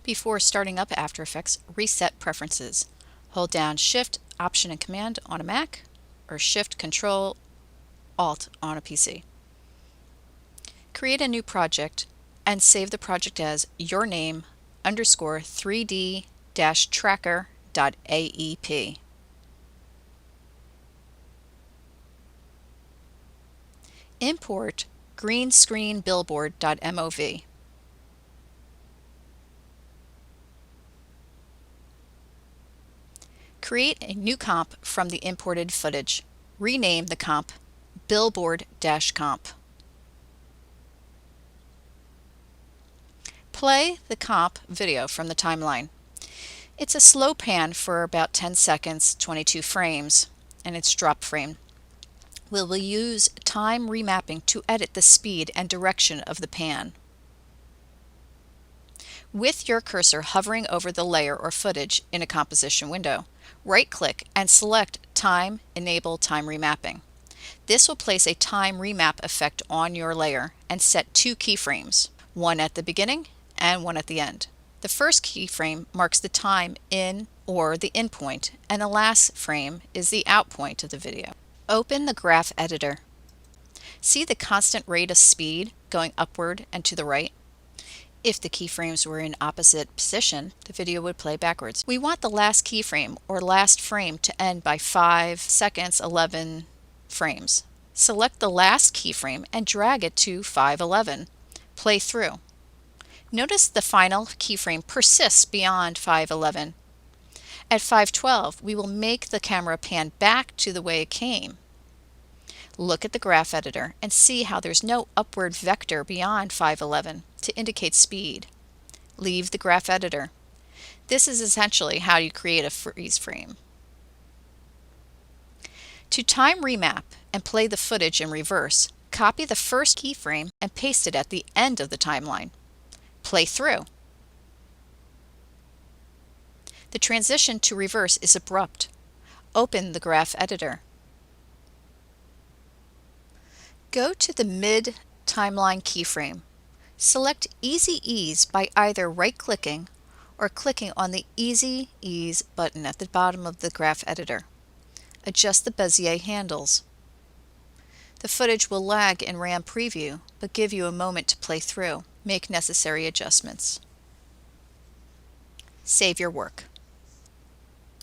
Before starting up After Effects, reset preferences. Hold down Shift, Option and Command on a Mac, or Shift, Control, Alt on a PC. Create a new project and save the project as your name underscore 3D-tracker.aep. Import greenscreenbillboard.mov. Create a new comp from the imported footage. Rename the comp billboard-comp. Play the comp video from the timeline. It's a slow pan for about 10 seconds, 22 frames, and it's drop frame. We will use time remapping to edit the speed and direction of the pan. With your cursor hovering over the layer or footage in a composition window, right-click and select Time Enable Time Remapping. This will place a time remap effect on your layer and set two keyframes, one at the beginning and one at the end. The first keyframe marks the time in or the in point, and the last frame is the out point of the video. Open the graph editor. See the constant rate of speed going upward and to the right? If the keyframes were in opposite position, the video would play backwards. We want the last keyframe or last frame to end by 5 seconds 11 frames. Select the last keyframe and drag it to 5:11. Play through. Notice the final keyframe persists beyond 5:11. At 5:12, we will make the camera pan back to the way it came. Look at the graph editor and see how there's no upward vector beyond 5:11 to indicate speed. Leave the graph editor. This is essentially how you create a freeze frame. To time remap and play the footage in reverse, copy the first keyframe and paste it at the end of the timeline. Play through. The transition to reverse is abrupt. Open the graph editor. Go to the mid-timeline keyframe. Select Easy Ease by either right-clicking or clicking on the Easy Ease button at the bottom of the graph editor. Adjust the Bezier handles. The footage will lag in RAM preview, but give you a moment to play through. Make necessary adjustments. Save your work.